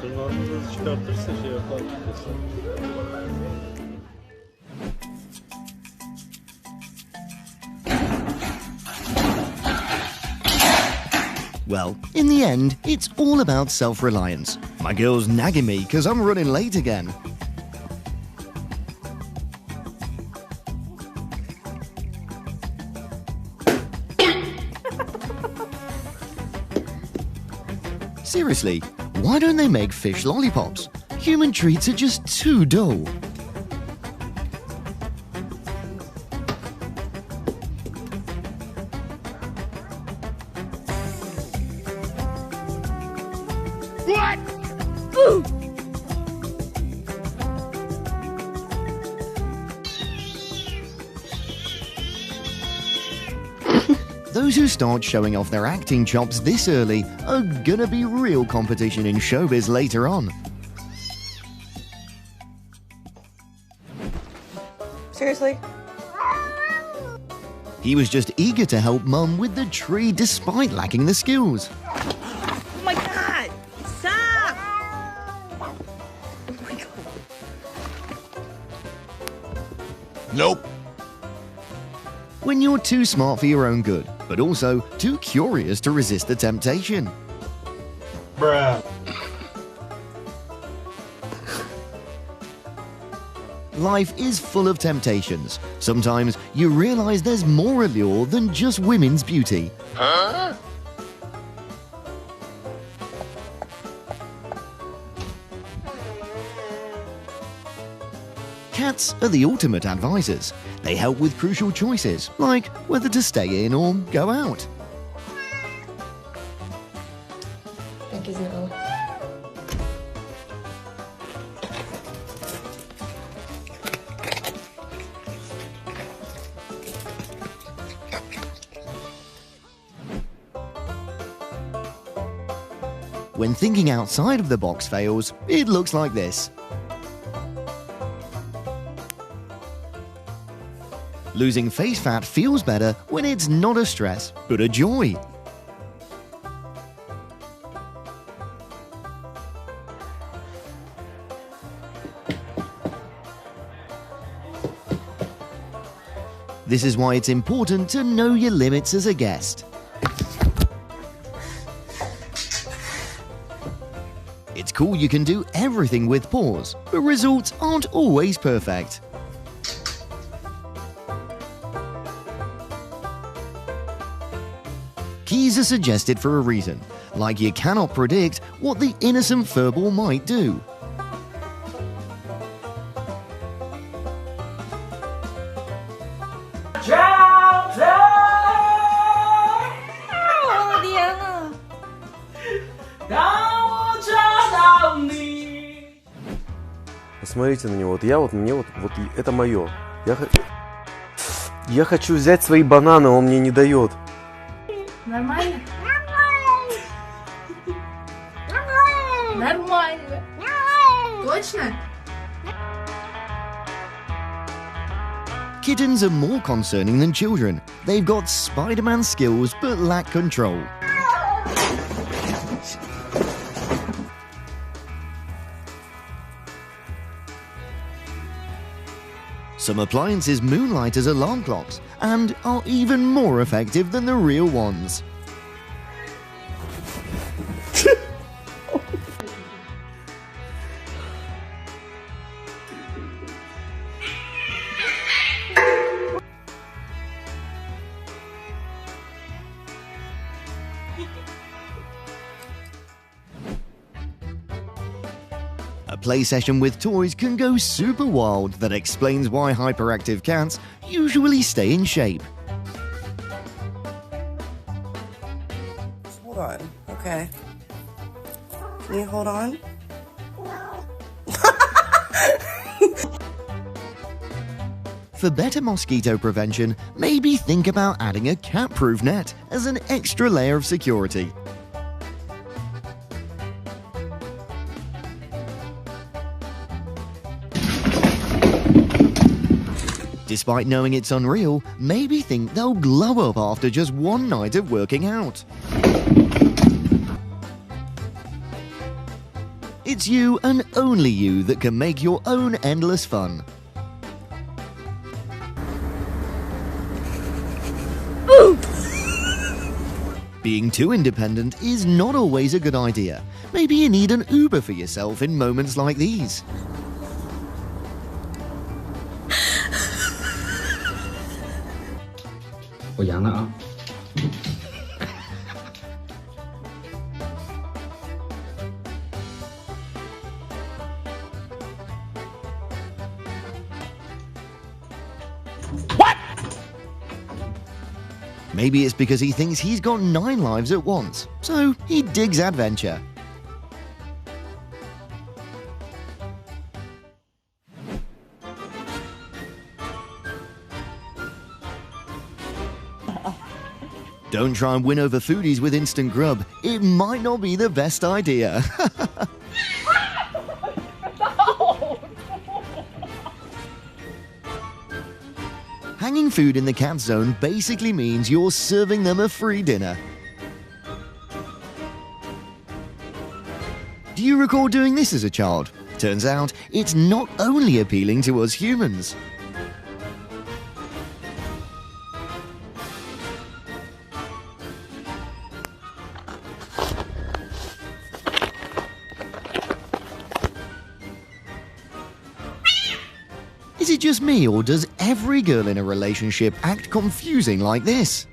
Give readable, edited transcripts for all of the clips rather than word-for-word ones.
Tırnağınızı çıkartırsa şey yapar. Well, in the end, it's all about self-reliance. My girl's nagging me because I'm running late again. Seriously, why don't they make fish lollipops? Human treats are just too dull. What? Ooh. Those who start showing off their acting chops this early are gonna be real competition in showbiz later on. Seriously? He was just eager to help Mum with the tree despite lacking the skills. Oh my god! Stop! Oh my god. Nope. When you're too smart for your own good, but also too curious to resist the temptation. Bruh. Life is full of temptations. Sometimes you realize there's more allure than just women's beauty. Huh? Cats are the ultimate advisors. They help with crucial choices, like whether to stay in or go out. Jakiś no. When thinking outside of the box fails, it looks like this. Losing face fat feels better when it's not a stress, but a joy. This is why it's important to know your limits as a guest. It's cool you can do everything with paws, but results aren't always perfect. Keys are suggested for a reason, like you cannot predict what the innocent furball might do. Посмотрите на него. Это мое. Я хочу взять свои бананы, он мне не дает. Нормально? Нормально. Точно? Kittens are more concerning than children. They've got Spider-Man skills but lack control. Some appliances moonlight as alarm clocks and are even more effective than the real ones. A play session with toys can go super wild. That explains why hyperactive cats usually stay in shape. Hold on. Okay. Can you hold on? For better mosquito prevention, maybe think about adding a cat-proof net as an extra layer of security. Despite knowing it's unreal, maybe think they'll glow up after just one night of working out. It's you and only you that can make your own endless fun. Being too independent is not always a good idea. Maybe you need an Uber for yourself in moments like these. Maybe it's because he thinks he's got 9 lives at once, so he digs adventure. Don't try and win over foodies with instant grub. It might not be the best idea. Hanging food in the cat zone basically means you're serving them a free dinner. Do you recall doing this as a child? Turns out, it's not only appealing to us humans. Is it just me, or does every girl in a relationship act confusing like this?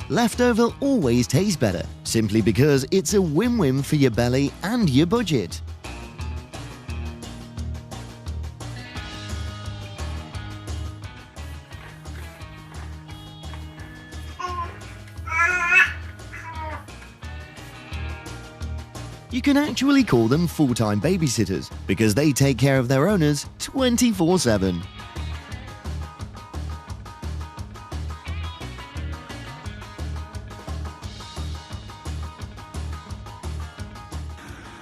Leftover always tastes better, simply because it's a win-win for your belly and your budget. You can actually call them full-time babysitters because they take care of their owners 24/7.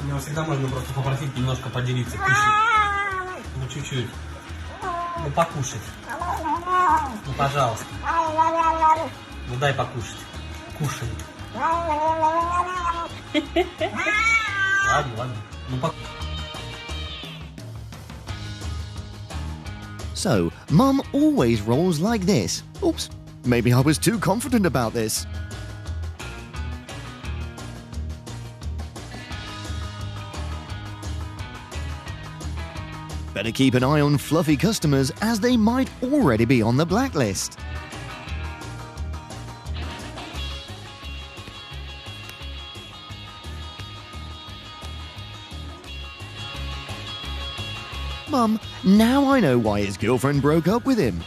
Меня всегда можно просто попросить немножко поделиться, кушать. Ну, чуть-чуть. Ну, покушать. Ну, пожалуйста. Ну, дай покушать. Кушай. Ладно, ладно. Ну, So, Mum always rolls like this. Oops, maybe I was too confident about this. Better keep an eye on fluffy customers, as they might already be on the blacklist. Mum, now I know why his girlfriend broke up with him.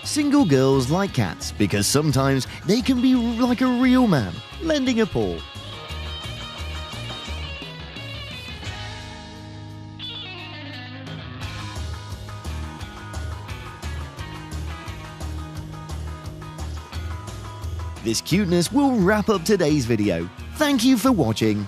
Single girls like cats because sometimes they can be like a real man, lending a paw. This cuteness will wrap up today's video. Thank you for watching.